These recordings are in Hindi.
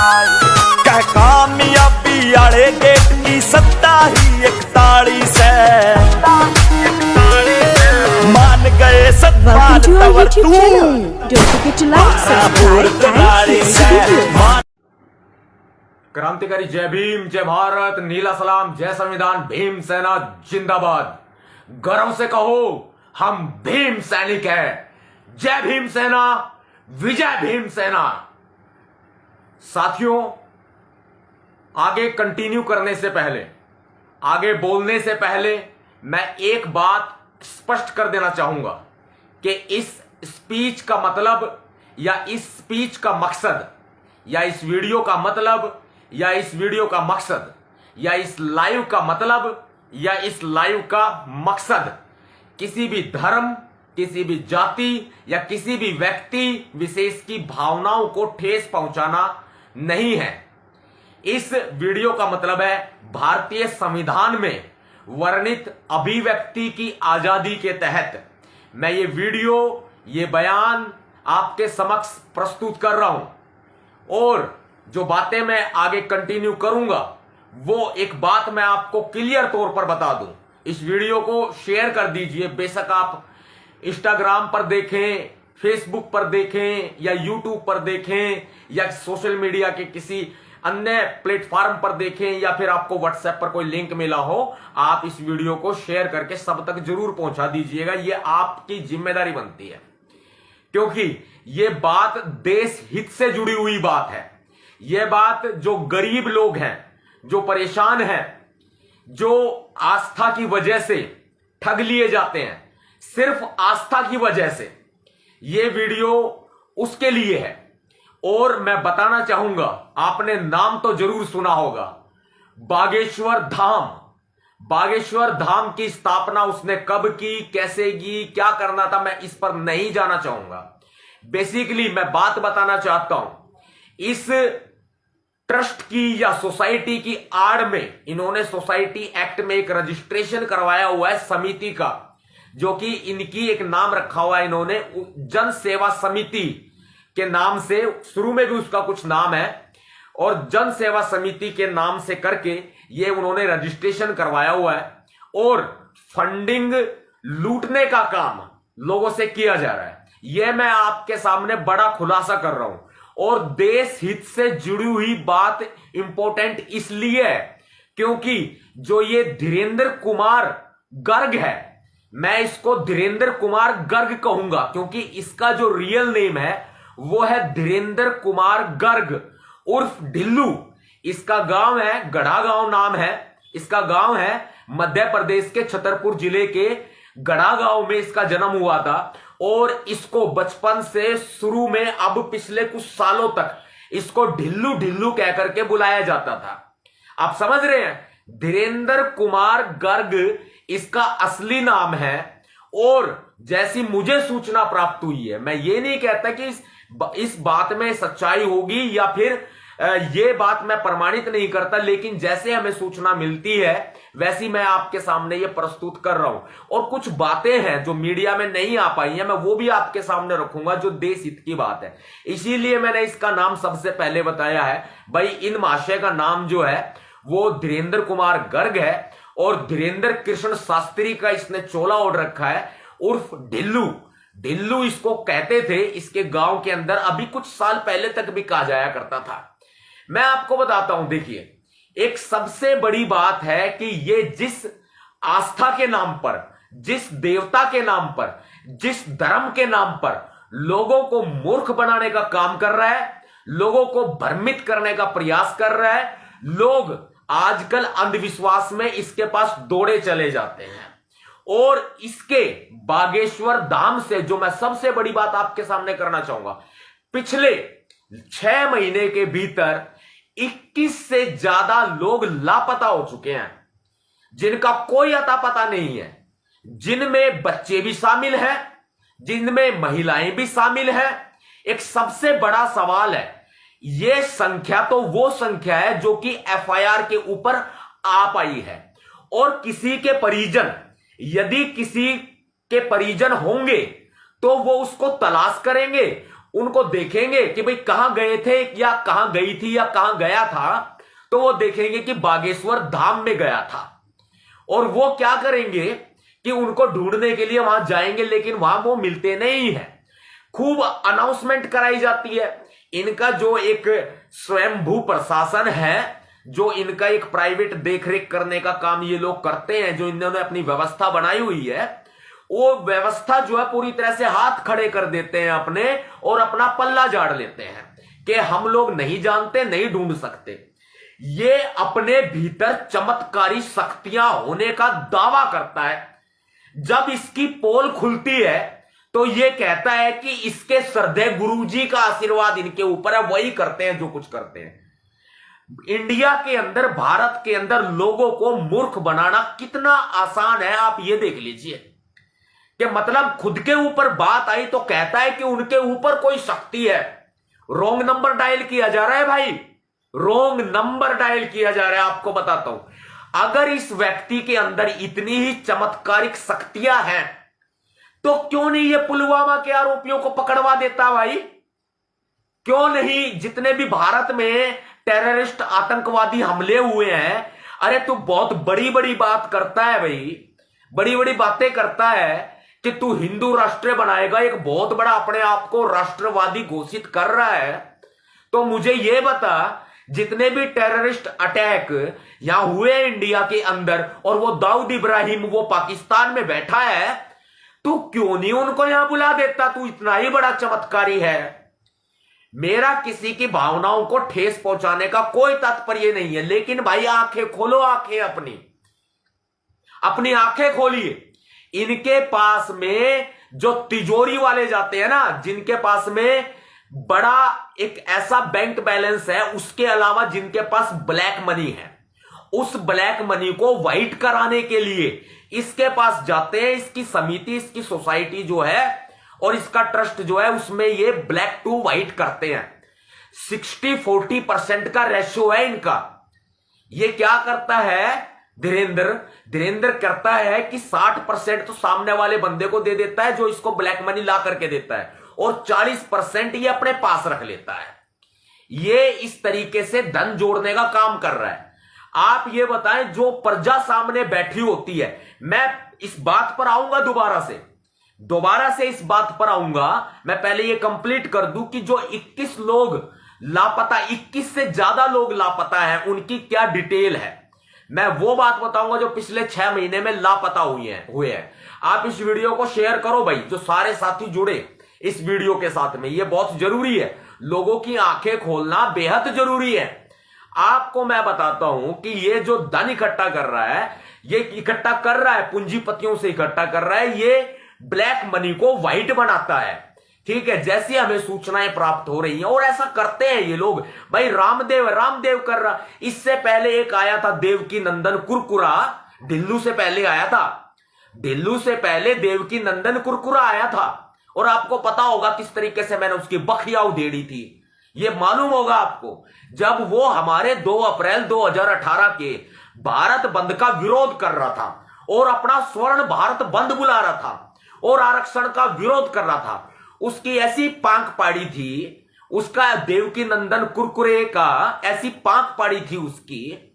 कह कामयाबी आड़े गेट की सत्ता ही एक ताड़ी से मान गए सत्ता तवर तू क्रांतिकारी जय भीम, जय भारत, नीला सलाम, जय संविधान, भीम सेना जिंदाबाद। गर्व से कहो हम भीम सैनिक हैं। जय भीम सेना, विजय भीम सेना। साथियों, आगे कंटिन्यू करने से पहले, आगे बोलने से पहले मैं एक बात स्पष्ट कर देना चाहूंगा कि इस स्पीच का मतलब या इस स्पीच का मकसद या इस वीडियो का मतलब या इस वीडियो का मकसद या इस लाइव का मतलब या इस लाइव का मकसद किसी भी धर्म, किसी भी जाति या किसी भी व्यक्ति विशेष की भावनाओं को ठेस पहुंचाना नहीं है। इस वीडियो का मतलब है भारतीय संविधान में वर्णित अभिव्यक्ति की आजादी के तहत मैं ये वीडियो, ये बयान आपके समक्ष प्रस्तुत कर रहा हूं। और जो बातें मैं आगे कंटिन्यू करूंगा वो एक बात मैं आपको क्लियर तौर पर बता दूं। इस वीडियो को शेयर कर दीजिए, बेशक आप इंस्टाग्राम पर देखें, फेसबुक पर देखें या यूट्यूब पर देखें या सोशल मीडिया के किसी अन्य प्लेटफॉर्म पर देखें या फिर आपको व्हाट्सएप पर कोई लिंक मिला हो, आप इस वीडियो को शेयर करके सब तक जरूर पहुंचा दीजिएगा। यह आपकी जिम्मेदारी बनती है, क्योंकि यह बात देश हित से जुड़ी हुई बात है। यह बात जो गरीब लोग हैं, जो परेशान हैं, जो आस्था की वजह से ठग लिए जाते हैं, सिर्फ आस्था की वजह से, यह वीडियो उसके लिए है। और मैं बताना चाहूंगा, आपने नाम तो जरूर सुना होगा, बागेश्वर धाम। बागेश्वर धाम की स्थापना उसने कब की, कैसे की, क्या करना था, मैं इस पर नहीं जाना चाहूंगा। बेसिकली मैं बात बताना चाहता हूं, इस ट्रस्ट की या सोसाइटी की आड़ में इन्होंने सोसाइटी एक्ट में एक रजिस्ट्रेशन करवाया हुआ है समिति का, जो कि इनकी एक नाम रखा हुआ है इन्होंने जन सेवा समिति के नाम से। शुरू में भी उसका कुछ नाम है और जन सेवा समिति के नाम से करके ये उन्होंने रजिस्ट्रेशन करवाया हुआ है। और फंडिंग लूटने का काम लोगों से किया जा रहा है। यह मैं आपके सामने बड़ा खुलासा कर रहा हूं। और देश हित से जुड़ी हुई बात इंपॉर्टेंट इसलिए है क्योंकि जो ये धीरेन्द्र कुमार गर्ग है, मैं इसको धीरेन्द्र कुमार गर्ग कहूंगा क्योंकि इसका जो रियल नेम है वो है धीरेन्द्र कुमार गर्ग उर्फ ढिल्लू। इसका गांव है गढ़ा गांव, नाम है इसका गांव है मध्य प्रदेश के छतरपुर जिले के गढ़ा गांव में इसका जन्म हुआ था। और इसको बचपन से शुरू में, अब पिछले कुछ सालों तक इसको ढिल्लू ढिल्लू कहकर के बुलाया जाता था। आप समझ रहे हैं, धीरेन्द्र कुमार गर्ग इसका असली नाम है। और जैसी मुझे सूचना प्राप्त हुई है, मैं ये नहीं कहता कि इस बात में सच्चाई होगी या फिर ये बात मैं प्रमाणित नहीं करता, लेकिन जैसे हमें सूचना मिलती है वैसी मैं आपके सामने ये प्रस्तुत कर रहा हूं। और कुछ बातें हैं जो मीडिया में नहीं आ पाई हैं, मैं वो भी आपके सामने रखूंगा जो देश हित की बात है। इसीलिए मैंने इसका नाम सबसे पहले बताया है। भाई, इन महाशय का नाम जो है वो धीरेन्द्र कुमार गर्ग है और धीरेन्द्र कृष्ण शास्त्री का इसने चोला ओढ़ रखा है उर्फ ढिल्लू। ढिल्लू इसको कहते थे इसके गांव के अंदर, अभी कुछ साल पहले तक भी कहा जाया करता था। मैं आपको बताता हूं, देखिए, एक सबसे बड़ी बात है कि ये जिस आस्था के नाम पर, जिस देवता के नाम पर, जिस धर्म के नाम पर लोगों को मूर्ख बनाने का काम कर रहा है, लोगों को भ्रमित करने का प्रयास कर रहा है, लोग आजकल अंधविश्वास में इसके पास दौड़े चले जाते हैं। और इसके बागेश्वर धाम से जो मैं सबसे बड़ी बात आपके सामने करना चाहूंगा, पिछले 6 महीने के भीतर 21 से ज्यादा लोग लापता हो चुके हैं, जिनका कोई अता पता नहीं है, जिनमें बच्चे भी शामिल हैं, जिनमें महिलाएं भी शामिल हैं। एक सबसे बड़ा सवाल है, यह संख्या तो वो संख्या है जो कि एफआईआर के ऊपर आ पाई है। और किसी के परिजन, यदि किसी के परिजन होंगे तो वो उसको तलाश करेंगे उनको देखेंगे कि भाई कहां गए थे या कहां गई थी या कहां गया था, तो वो देखेंगे कि बागेश्वर धाम में गया था। और वो क्या करेंगे कि उनको ढूंढने के लिए वहां जाएंगे, लेकिन वहां वो मिलते नहीं है। खूब अनाउंसमेंट कराई जाती है। इनका जो एक स्वयंभू प्रशासन है, जो इनका एक प्राइवेट देखरेख करने का काम ये लोग करते हैं, जो इन्होंने अपनी व्यवस्था बनाई हुई है, वो व्यवस्था जो है पूरी तरह से हाथ खड़े कर देते हैं अपने, और अपना पल्ला झाड़ लेते हैं कि हम लोग नहीं जानते, नहीं ढूंढ सकते। ये अपने भीतर चमत्कारी शक्तियां होने का दावा करता है। जब इसकी पोल खुलती है तो ये कहता है कि इसके श्रद्धेय गुरुजी का आशीर्वाद इनके ऊपर है, वही करते हैं जो कुछ करते हैं। इंडिया के अंदर, भारत के अंदर लोगों को मूर्ख बनाना कितना आसान है, आप ये देख लीजिए कि मतलब खुद के ऊपर बात आई तो कहता है कि उनके ऊपर कोई शक्ति है। रॉन्ग नंबर डायल किया जा रहा है भाई, रॉन्ग नंबर डायल किया जा रहा है। आपको बताता हूं, अगर इस व्यक्ति के अंदर इतनी ही चमत्कारिक शक्तियां हैं तो क्यों नहीं ये पुलवामा के आरोपियों को पकड़वा देता भाई? क्यों नहीं? जितने भी भारत में टेररिस्ट आतंकवादी हमले हुए हैं, अरे तू बहुत बड़ी बड़ी बात करता है भाई, बड़ी बड़ी बातें करता है कि तू हिंदू राष्ट्र बनाएगा, एक बहुत बड़ा अपने आप को राष्ट्रवादी घोषित कर रहा है। तो मुझे यह बता, जितने भी टेररिस्ट अटैक यहां हुए इंडिया के अंदर, और वो दाऊद इब्राहिम वो पाकिस्तान में बैठा है, तू क्यों नहीं उनको यहां बुला देता? तू इतना ही बड़ा चमत्कारी है। मेरा किसी की भावनाओं को ठेस पहुंचाने का कोई तात्पर्य नहीं है, लेकिन भाई आंखें खोलो, आंखें अपनी आंखें खोलिए। इनके पास में जो तिजोरी वाले जाते हैं ना, जिनके पास में बड़ा एक ऐसा बैंक बैलेंस है, उसके अलावा जिनके पास ब्लैक मनी है, उस ब्लैक मनी को व्हाइट कराने के लिए इसके पास जाते हैं। इसकी समिति, इसकी सोसाइटी जो है और इसका ट्रस्ट जो है, उसमें ये ब्लैक टू व्हाइट करते हैं। 60-40% का रेशियो है इनका। ये क्या करता है धीरेन्द्र करता है कि 60% तो सामने वाले बंदे को दे देता है जो इसको ब्लैक मनी ला करके देता है, और 40% ये अपने पास रख लेता है। ये इस तरीके से धन जोड़ने का काम कर रहा है। आप ये बताएं, जो प्रजा सामने बैठी होती है, मैं इस बात पर आऊंगा दोबारा से इस बात पर आऊंगा। मैं पहले ये कंप्लीट कर दूं कि जो 21 लोग लापता, 21 से ज्यादा लोग लापता हैं, उनकी क्या डिटेल है, मैं वो बात बताऊंगा जो पिछले 6 महीने में लापता हुए हैं। आप इस वीडियो को शेयर करो भाई, जो सारे साथी जुड़े इस वीडियो के साथ में, ये बहुत जरूरी है। लोगों की आंखें खोलना बेहद जरूरी है। आपको मैं बताता हूं कि ये जो धन इकट्ठा कर रहा है, ये इकट्ठा कर रहा है पूंजीपतियों से इकट्ठा कर रहा है, ये ब्लैक मनी को व्हाइट बनाता है। ठीक है, जैसे हमें सूचनाएं प्राप्त हो रही हैं, और ऐसा करते हैं ये लोग भाई। रामदेव कर रहा, इससे पहले एक आया था देवकी नंदन कुरकुरा, ढिल्लू से पहले आया था, ढिल्लू से पहले देवकी नंदन कुरकुरा आया था। और आपको पता होगा किस तरीके से मैंने उसकी बखिया उधेड़ी थी, ये मालूम होगा आपको। जब वो हमारे 2 अप्रैल 2018 के भारत बंद का विरोध कर रहा था, और अपना स्वर्ण भारत बंद बुला रहा था, और आरक्षण का विरोध कर रहा था, उसकी ऐसी पांख पाड़ी थी, उसका देवकी नंदन कुरकुरे का ऐसी पांख पाड़ी थी उसकी।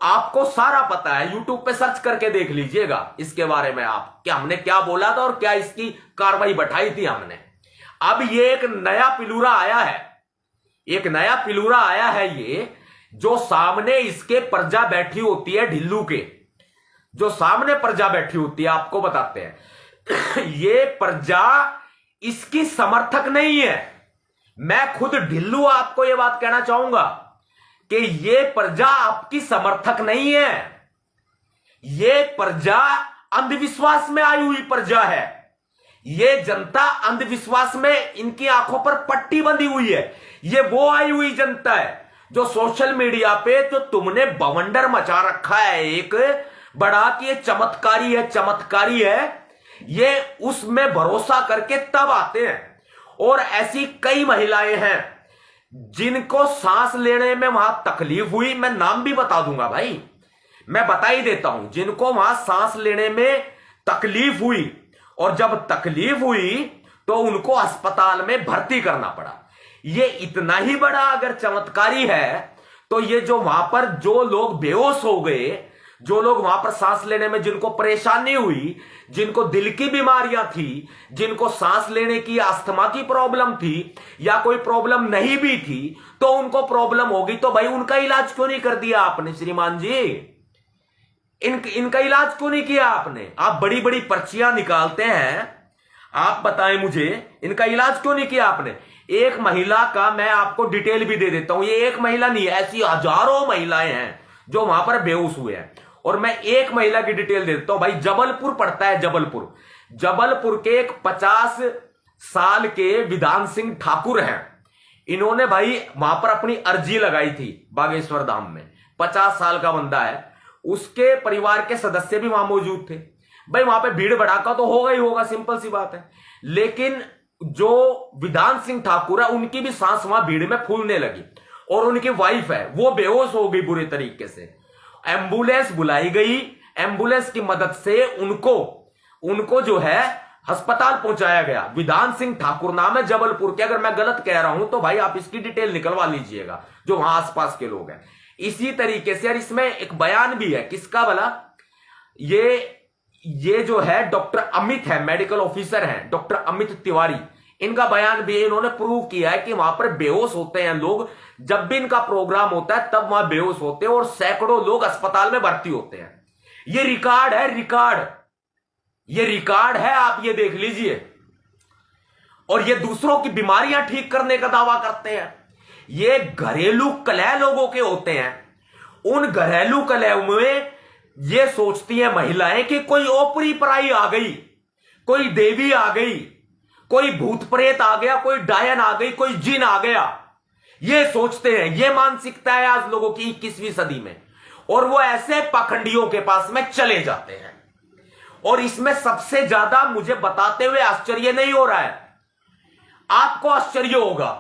आपको सारा पता है, यूट्यूब पे सर्च करके देख लीजिएगा इसके बारे में, आप क्या हमने क्या बोला था और क्या इसकी कार्रवाई बैठाई थी हमने। अब ये एक नया पिलूरा आया है, एक नया पिलूरा आया है, ये जो सामने इसके प्रजा बैठी होती है, ढिल्लू के जो सामने प्रजा बैठी होती है, आपको बताते हैं ये प्रजा इसकी समर्थक नहीं है। मैं खुद ढिल्लू आपको यह बात कहना चाहूंगा कि यह प्रजा आपकी समर्थक नहीं है। यह प्रजा अंधविश्वास में आई हुई प्रजा है। यह जनता अंधविश्वास में, इनकी आंखों पर पट्टी बंधी हुई है। यह वो आई हुई जनता है जो सोशल मीडिया पे जो तुमने बवंडर मचा रखा है एक बड़ा कि ये चमत्कारी है, ये उसमें भरोसा करके तब आते हैं। और ऐसी कई महिलाएं हैं जिनको सांस लेने में वहां तकलीफ हुई, मैं नाम भी बता दूंगा भाई, मैं बता ही देता हूं, जिनको वहां सांस लेने में तकलीफ हुई। और जब तकलीफ हुई तो उनको अस्पताल में भर्ती करना पड़ा। ये इतना ही बड़ा अगर चमत्कारी है तो ये जो वहां पर जो लोग बेहोश हो गए, जो लोग वहां पर सांस लेने में जिनको परेशानी हुई, जिनको दिल की बीमारियां थी, जिनको सांस लेने की अस्थमा की प्रॉब्लम थी या कोई प्रॉब्लम नहीं भी थी, तो उनको प्रॉब्लम होगी, तो भाई उनका इलाज क्यों नहीं कर दिया आपने श्रीमान जी? इनका इलाज क्यों नहीं किया आपने? आप बड़ी बड़ी पर्चियां निकालते हैं, आप बताएं मुझे, इनका इलाज क्यों नहीं किया आपने? एक महिला का मैं आपको डिटेल भी दे देता हूं, ये एक महिला नहीं है, ऐसी हजारों महिलाएं हैं जो वहां पर बेहोश हुए हैं। और मैं एक महिला की डिटेल दे देता हूं। भाई जबलपुर पड़ता है, जबलपुर के एक 50 साल के विधान सिंह ठाकुर हैं। इन्होंने भाई वहां पर अपनी अर्जी लगाई थी बागेश्वर धाम में। 50 साल का बंदा है, उसके परिवार के सदस्य भी वहां मौजूद थे। भाई वहां पे भीड़ भड़ाका तो होगा ही होगा, सिंपल सी बात है। लेकिन जो विधान सिंह ठाकुर है, उनकी भी सांस वहां भीड़ में फूलने लगी और उनकी वाइफ है वो बेहोश हो गई बुरे तरीके से। एम्बुलेंस बुलाई गई, एम्बुलेंस की मदद से उनको जो है अस्पताल पहुंचाया गया। विधान सिंह ठाकुर नाम है जबलपुर के। अगर मैं गलत कह रहा हूं तो भाई आप इसकी डिटेल निकलवा लीजिएगा, जो वहां आसपास के लोग हैं। इसी तरीके से, और इसमें एक बयान भी है, किसका भला? ये जो है डॉक्टर अमित है, मेडिकल ऑफिसर हैं डॉक्टर अमित तिवारी। इनका बयान भी है, इन्होंने प्रूव किया है कि वहां पर बेहोश होते हैं लोग। जब भी इनका प्रोग्राम होता है तब वहां बेहोश होते हैं और सैकड़ों लोग अस्पताल में भर्ती होते हैं। ये रिकॉर्ड है, ये रिकॉर्ड है, आप ये देख लीजिए। और ये दूसरों की बीमारियां ठीक करने का दावा करते हैं। ये घरेलू कलह लोगों के होते हैं। उन घरेलू कलह में ये सोचती हैं महिलाएं कि कोई ओपरी पराई आ गई, कोई देवी आ गई, कोई भूत प्रेत आ गया, कोई डायन आ गई, कोई जिन आ गया। ये सोचते हैं, ये मानसिकता है आज लोगों की 21वीं सदी में। और वो ऐसे पाखंडियों के पास में चले जाते हैं। और इसमें सबसे ज्यादा मुझे बताते हुए आश्चर्य नहीं हो रहा है, आपको आश्चर्य होगा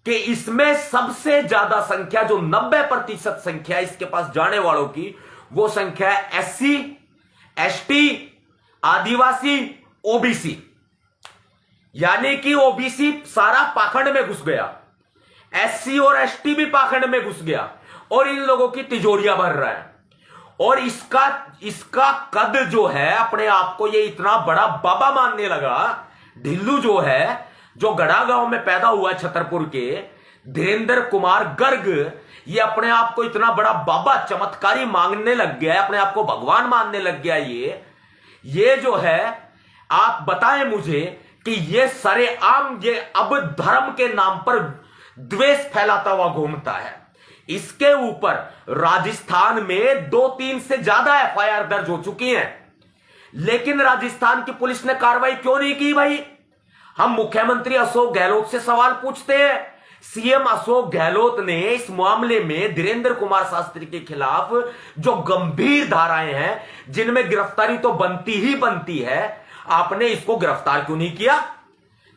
कि इसमें सबसे ज्यादा संख्या, जो 90% संख्या इसके पास जाने वालों की, वो संख्या है SC, ST, आदिवासी, OBC। यानी कि OBC सारा पाखंड में घुस गया, SC और ST भी पाखंड में घुस गया और इन लोगों की तिजोरियां भर रहा है। और इसका कद जो है, अपने आप को ये इतना बड़ा बाबा मानने लगा। ढिल्लू जो है, जो गढ़ा गांव में पैदा हुआ छतरपुर के, धीरेन्द्र कुमार गर्ग, ये अपने आप को इतना बड़ा बाबा चमत्कारी मांगने लग गया है, अपने आप को भगवान मानने लग गया। ये जो है, आप बताएं मुझे कि ये सरेआम ये अब धर्म के नाम पर द्वेष फैलाता हुआ घूमता है। इसके ऊपर राजस्थान में 2-3 से ज्यादा FIR दर्ज हो चुकी हैं। लेकिन राजस्थान की पुलिस ने कार्रवाई क्यों नहीं की? भाई हम मुख्यमंत्री अशोक गहलोत से सवाल पूछते हैं। CM अशोक गहलोत ने इस मामले में धीरेन्द्र कुमार शास्त्री के खिलाफ जो गंभीर धाराएं हैं, जिनमें गिरफ्तारी तो बनती ही बनती है, आपने इसको गिरफ्तार क्यों नहीं किया?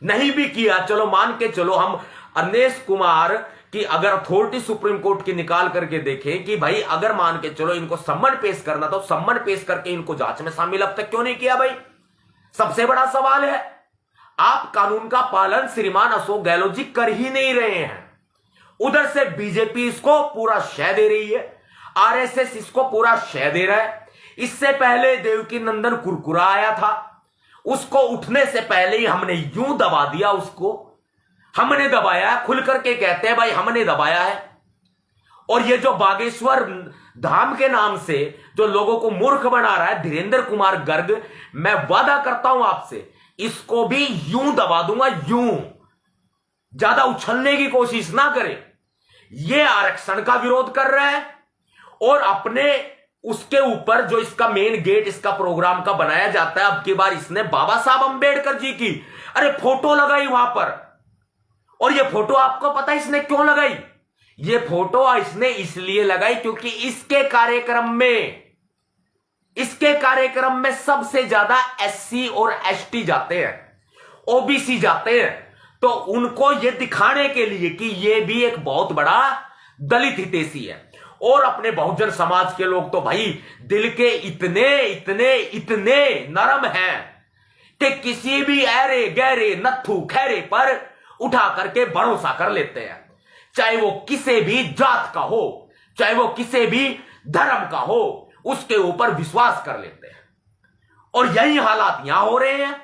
नहीं भी किया, चलो मान के चलो, हम अनिश कुमार की अगर अथॉरिटी सुप्रीम कोर्ट की निकाल करके देखें कि भाई अगर मान के चलो इनको सम्मन पेश करना, तो सम्मन पेश करके इनको जांच में शामिल अब तक क्यों नहीं किया? भाई सबसे बड़ा सवाल है। आप कानून का पालन श्रीमान अशोक गहलोत जी कर ही नहीं रहे हैं। उधर से बीजेपी इसको पूरा शय दे रही है, RSS इसको पूरा शय दे रहा है। इससे पहले देवकी नंदन कुरकुरा आया था, उसको उठने से पहले ही हमने यूं दबा दिया, उसको हमने दबाया, खुल करके कहते हैं भाई हमने दबाया है। और ये जो बागेश्वर धाम के नाम से जो लोगों को मूर्ख बना रहा है धीरेन्द्र कुमार गर्ग, मैं वादा करता हूं आपसे, इसको भी यूं दबा दूंगा, यूं। ज्यादा उछलने की कोशिश ना करे। ये आरक्षण का विरोध कर रहा है और अपने उसके ऊपर जो इसका मेन गेट इसका प्रोग्राम का बनाया जाता है, अब की बार इसने बाबा साहब अंबेडकर जी की अरे फोटो लगाई वहां पर। और ये फोटो आपको पता है इसने क्यों लगाई? ये फोटो इसने इसलिए लगाई क्योंकि इसके कार्यक्रम में सबसे ज्यादा SC और ST जाते हैं, OBC जाते हैं। तो उनको ये दिखाने के लिए कि ये भी एक बहुत बड़ा दलित हितैषी है। और अपने बहुजन समाज के लोग तो भाई दिल के इतने इतने इतने नरम हैं कि किसी भी ऐरे गहरे नत्थु खैरे पर उठा करके भरोसा कर लेते हैं, चाहे वो किसी भी जात का हो, चाहे वो किसी भी धर्म का हो, उसके ऊपर विश्वास कर लेते हैं। और यही हालात यहां हो रहे हैं।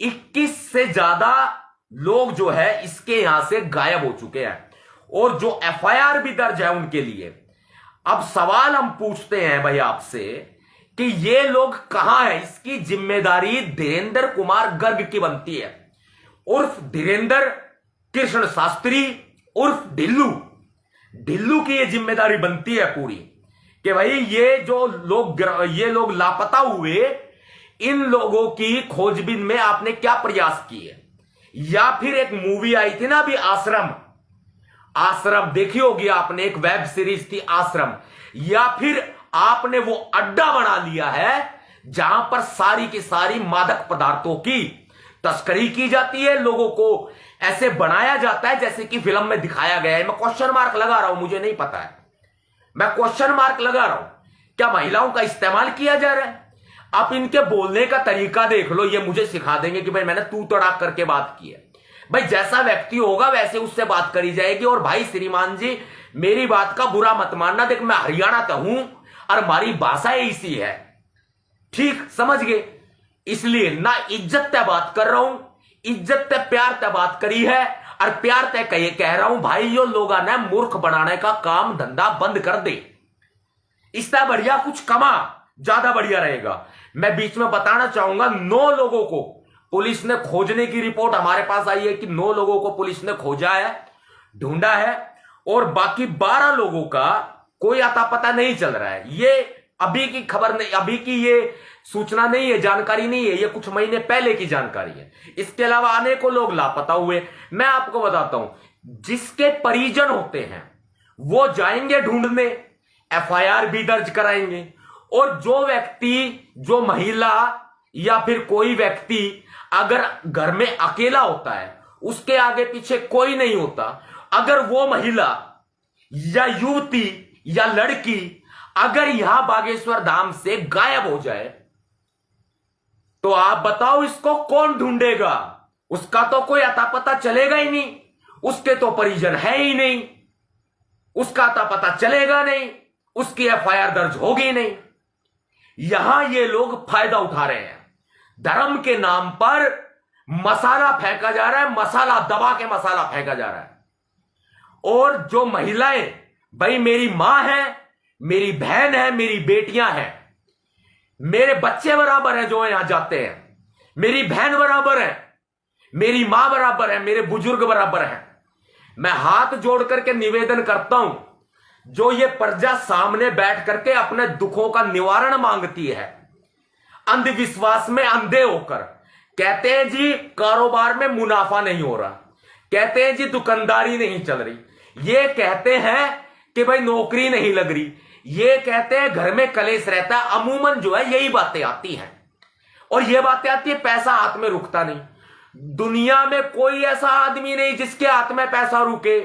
21 से ज्यादा लोग जो है इसके यहां से गायब हो चुके हैं और जो एफआईआर भी दर्ज है उनके लिए। अब सवाल हम पूछते हैं भाई आपसे कि ये लोग कहां हैं। इसकी जिम्मेदारी धीरेंद्र कुमार गर्ग की बनती है, उर्फ धीरेंद्र कृष्ण शास्त्री उर्फ ढिल्लू। ढिल्लू की ये जिम्मेदारी बनती है पूरी कि भाई ये लोग लापता हुए, इन लोगों की खोजबीन में आपने क्या प्रयास किए। या फिर एक मूवी आई थी ना अभी, आश्रम देखी होगी आपने, एक वेब सीरीज थी आश्रम। या फिर आपने वो अड्डा बना लिया है जहां पर सारी की सारी मादक पदार्थों की तस्करी की जाती है, लोगों को ऐसे बनाया जाता है जैसे कि फिल्म में दिखाया गया है। मैं क्वेश्चन मार्क लगा रहा हूं, मुझे नहीं पता है, मैं क्वेश्चन मार्क लगा रहा हूं। क्या महिलाओं का इस्तेमाल किया जा रहा है? आप इनके बोलने का तरीका देख लो, ये मुझे सिखा देंगे कि भाई मैंने तू तड़ाक करके बात की है। भाई जैसा व्यक्ति होगा वैसे उससे बात करी जाएगी। और भाई श्रीमान जी, मेरी बात का बुरा मत मानना, देख मैं हरियाणा का हूं और हमारी भाषा इसी है, ठीक समझ गए? इसलिए ना इज्जत तय बात कर रहा हूं, इज्जत तय प्यार तय बात करी है, और प्यार तय कह रहा हूं भाई यो लोगा ने मूर्ख बनाने का काम धंधा बंद कर दे, इससे बढ़िया कुछ कमा, ज्यादा बढ़िया रहेगा। मैं बीच में बताना चाहूंगा, 9 लोगों को पुलिस ने खोजने की रिपोर्ट हमारे पास आई है कि 9 लोगों को पुलिस ने खोजा है, ढूंढा है, और बाकी 12 लोगों का कोई अता पता नहीं चल रहा है। ये अभी की खबर नहीं, अभी की ये सूचना नहीं है, जानकारी नहीं है, ये कुछ महीने पहले की जानकारी है। इसके अलावा अनेकों लोग लापता हुए। मैं आपको बताता हूं, जिसके परिजन होते हैं वो जाएंगे ढूंढने, एफआईआर भी दर्ज कराएंगे, और जो व्यक्ति, जो महिला या फिर कोई व्यक्ति अगर घर में अकेला होता है, उसके आगे पीछे कोई नहीं होता, अगर वो महिला या युवती या लड़की अगर यहां बागेश्वर धाम से गायब हो जाए तो आप बताओ इसको कौन ढूंढेगा? उसका तो कोई अता पता चलेगा ही नहीं, उसके तो परिजन है ही नहीं, उसका अता पता चलेगा नहीं, उसकी एफआईआर दर्ज होगी नहीं। यहां ये लोग फायदा उठा रहे हैं, धर्म के नाम पर मसाला फेंका जा रहा है, मसाला दबा के मसाला फेंका जा रहा है। और जो महिलाएं, भाई मेरी मां है, मेरी बहन है, मेरी बेटियां हैं, मेरे बच्चे बराबर हैं, जो यहां जाते हैं, मेरी बहन बराबर है, मेरी मां बराबर है, मेरे बुजुर्ग बराबर हैं। मैं हाथ जोड़ करके निवेदन करता हूं, जो ये प्रजा सामने बैठ करके अपने दुखों का निवारण मांगती है, अंधविश्वास में अंधे होकर, कहते हैं जी कारोबार में मुनाफा नहीं हो रहा, कहते हैं जी दुकानदारी नहीं चल रही, ये कहते हैं कि भाई नौकरी नहीं लग रही, ये कहते हैं घर में कलेश रहता है, अमूमन जो है यही बातें आती हैं। और ये बातें आती है, पैसा हाथ में रुकता नहीं। दुनिया में कोई ऐसा आदमी नहीं जिसके हाथ में पैसा रुके,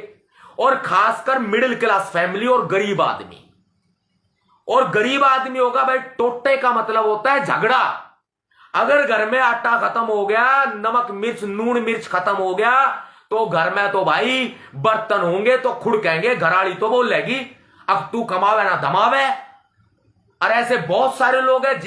और खासकर मिडिल क्लास फैमिली और गरीब आदमी। और गरीब आदमी होगा भाई, टोटे का मतलब होता है झगड़ा। अगर घर में आटा खत्म हो गया, नमक मिर्च नून मिर्च खत्म हो गया, तो घर में तो भाई बर्तन होंगे तो खुड़केंगे, घराड़ी तो बोलेगी अब तू कमावे ना धमावे। और ऐसे बहुत सारे लोग हैं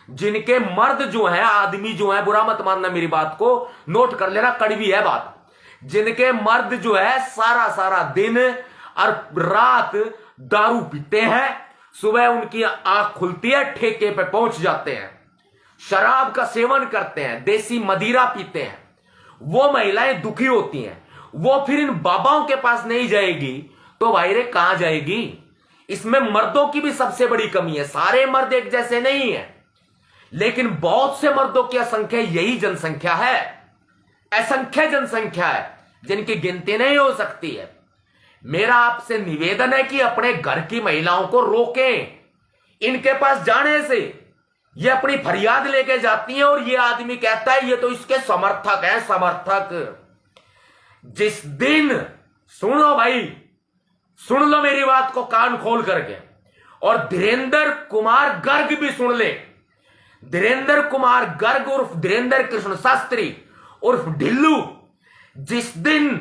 जिनके मर्द जो हैं, आदमी जो हैं, बुरा मत मानना मेरी बात को, नोट कर लेना, कड़वी है बात, जिनके मर्द जो है सारा सारा दिन और रात दारू पीते हैं, सुबह उनकी आंख खुलती है, ठेके पे पहुंच जाते हैं, शराब का सेवन करते हैं, देसी मदिरा पीते हैं, वो महिलाएं दुखी होती हैं। वो फिर इन बाबाओं के पास नहीं जाएगी तो भाई रे कहां जाएगी? इसमें मर्दों की भी सबसे बड़ी कमी है। सारे मर्द एक जैसे नहीं है, लेकिन बहुत से मर्दों की असंख्या यही जनसंख्या है, असंख्य जनसंख्या है जिनकी गिनती नहीं हो सकती है। मेरा आपसे निवेदन है कि अपने घर की महिलाओं को रोकें, इनके पास जाने से ये अपनी फरियाद लेके जाती हैं और ये आदमी कहता है ये तो इसके समर्थक हैं, समर्थक। जिस दिन, सुनो भाई, सुन लो मेरी बात को कान खोल करके, और धीरेंद्र कुमार गर्ग भी सुन ले, धीरेन्द्र कुमार गर्ग उर्फ धीरेन्द्र कृष्ण शास्त्री उर्फ ढिल्लू, जिस दिन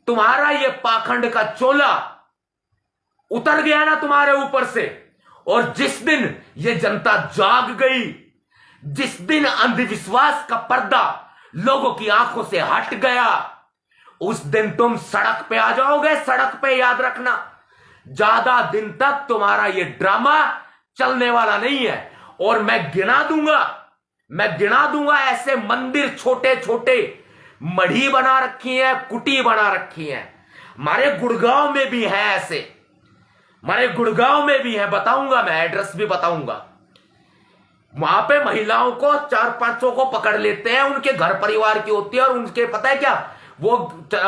तुम्हारा ये पाखंड का चोला उतर गया ना तुम्हारे ऊपर से, और जिस दिन ये जनता जाग गई, जिस दिन अंधविश्वास का पर्दा लोगों की आंखों से हट गया, उस दिन तुम सड़क पे आ जाओगे। सड़क पे, याद रखना, ज्यादा दिन तक तुम्हारा ये ड्रामा चलने वाला नहीं है। और मैं गिना दूंगा ऐसे मंदिर, छोटे छोटे मढ़ी बना रखी है, कुटी बना रखी है। हमारे गुड़गांव में भी है ऐसे, हमारे गुड़गांव में भी है, बताऊंगा मैं, एड्रेस भी बताऊंगा। वहां पे महिलाओं को 4-5 को पकड़ लेते हैं, उनके घर परिवार की होती है, और उनके पता है क्या, वो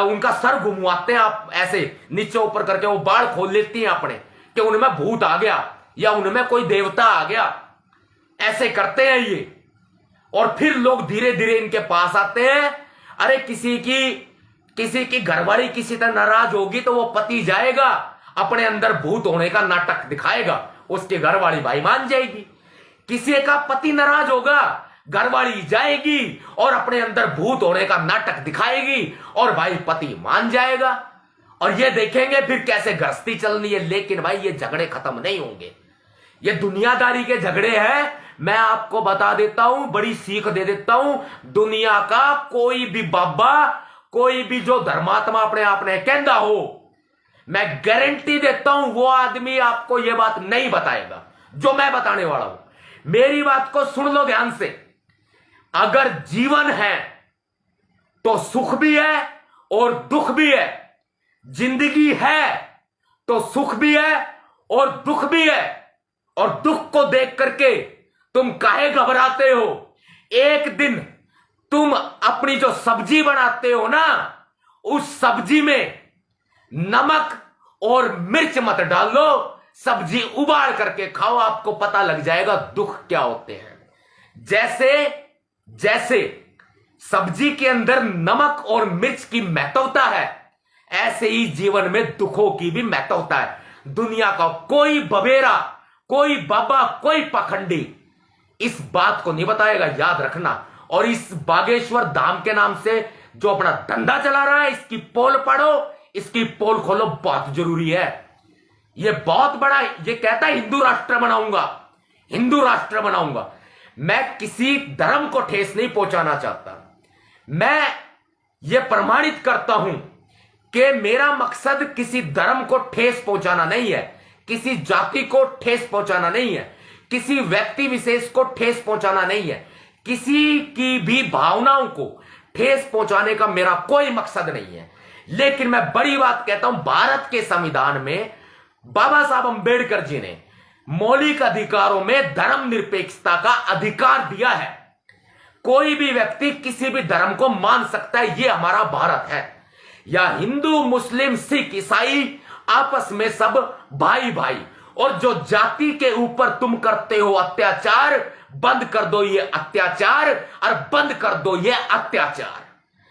उनका सर घुमवाते हैं आप ऐसे नीचे ऊपर करके, वो बाल खोल लेती हैं अपने कि उनमें भूत आ गया या उनमें कोई देवता आ गया, ऐसे करते हैं ये। और फिर लोग धीरे धीरे इनके पास आते हैं। अरे किसी की घरवाली किसी तरह नाराज होगी तो वो पति जाएगा, अपने अंदर भूत होने का नाटक दिखाएगा, उसके घरवाली भाई मान जाएगी। किसी का पति नाराज होगा, घरवाली जाएगी और अपने अंदर भूत होने का नाटक दिखाएगी, और भाई पति मान जाएगा। और ये देखेंगे फिर कैसे गृहस्थी चलनी है। लेकिन भाई ये झगड़े खत्म नहीं होंगे, ये दुनियादारी के झगड़े हैं। मैं आपको बता देता हूं, बड़ी सीख दे देता हूं, दुनिया का कोई भी बाबा, कोई भी जो धर्मात्मा अपने आप ने कहता हो, मैं गारंटी देता हूं वो आदमी आपको ये बात नहीं बताएगा जो मैं बताने वाला हूं। मेरी बात को सुन लो ध्यान से। अगर जीवन है तो सुख भी है और दुख भी है, जिंदगी है तो सुख भी है और दुख भी है। और दुख को देख करके तुम काहे घबराते हो? एक दिन तुम अपनी जो सब्जी बनाते हो ना, उस सब्जी में नमक और मिर्च मत डालो, सब्जी उबाल करके खाओ, आपको पता लग जाएगा दुख क्या होते हैं। जैसे सब्जी के अंदर नमक और मिर्च की महत्वता है, ऐसे ही जीवन में दुखों की भी महत्वता है। दुनिया का कोई बबेरा, कोई बाबा, कोई पाखंडी इस बात को नहीं बताएगा, याद रखना। और इस बागेश्वर धाम के नाम से जो अपना धंधा चला रहा है, इसकी पोल पढ़ो, इसकी पोल खोलो, बहुत जरूरी है। ये बहुत बड़ा, ये कहता है हिंदू राष्ट्र बनाऊंगा, हिंदू राष्ट्र बनाऊंगा। मैं किसी धर्म को ठेस नहीं पहुंचाना चाहता। मैं ये प्रमाणित करता हूं कि मेरा मकसद किसी धर्म को ठेस पहुंचाना नहीं है, किसी जाति को ठेस पहुंचाना नहीं है, किसी व्यक्ति विशेष को ठेस पहुंचाना नहीं है, किसी की भी भावनाओं को ठेस पहुंचाने का मेरा कोई मकसद नहीं है। लेकिन मैं बड़ी बात कहता हूं, भारत के संविधान में बाबा साहब अंबेडकर जी ने मौलिक अधिकारों में धर्मनिरपेक्षता का अधिकार दिया है। कोई भी व्यक्ति किसी भी धर्म को मान सकता है, यह हमारा भारत है। या हिंदू, मुस्लिम, सिख, ईसाई आपस में सब भाई भाई। और जो जाति के ऊपर तुम करते हो अत्याचार, बंद कर दो ये अत्याचार और बंद कर दो ये अत्याचार।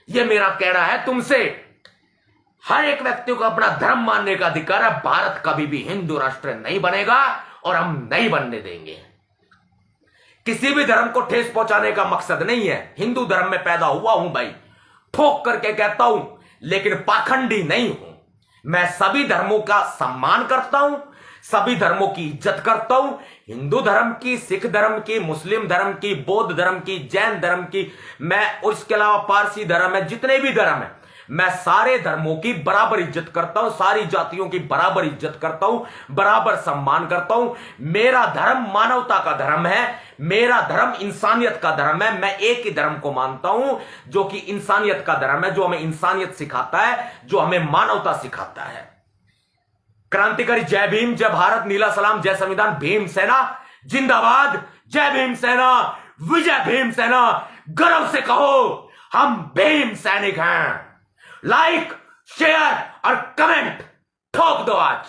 ये मेरा कहना है तुमसे। हर एक व्यक्ति को अपना धर्म मानने का अधिकार है। भारत कभी भी हिंदू राष्ट्र नहीं बनेगा और हम नहीं बनने देंगे। किसी भी धर्म को ठेस पहुंचाने का मकसद नहीं है। हिंदू धर्म में पैदा हुआ हूं भाई, ठोक करके कहता हूं, लेकिन पाखंडी नहीं हूं। मैं सभी धर्मों का सम्मान करता हूं, सभी धर्मों की इज्जत करता हूं। हिंदू धर्म की, सिख धर्म की, मुस्लिम धर्म की, बौद्ध धर्म की, जैन धर्म की, मैं, और इसके अलावा पारसी धर्म है, जितने भी धर्म है, मैं सारे धर्मों की बराबर इज्जत करता हूं, सारी जातियों की बराबर इज्जत करता हूं, बराबर सम्मान करता हूं। मेरा धर्म मानवता का धर्म है, मेरा धर्म इंसानियत का धर्म है। मैं एक ही धर्म को मानता हूं जो कि इंसानियत का धर्म है, जो हमें इंसानियत सिखाता है, जो हमें मानवता सिखाता है। क्रांतिकारी जय भीम, जय भारत, नीला सलाम, जय संविधान, भीम सेना जिंदाबाद, जय भीम सेना, विजय भीम सेना। गर्व से कहो हम भीम सैनिक हैं। लाइक, शेयर और कमेंट ठोक दो आज।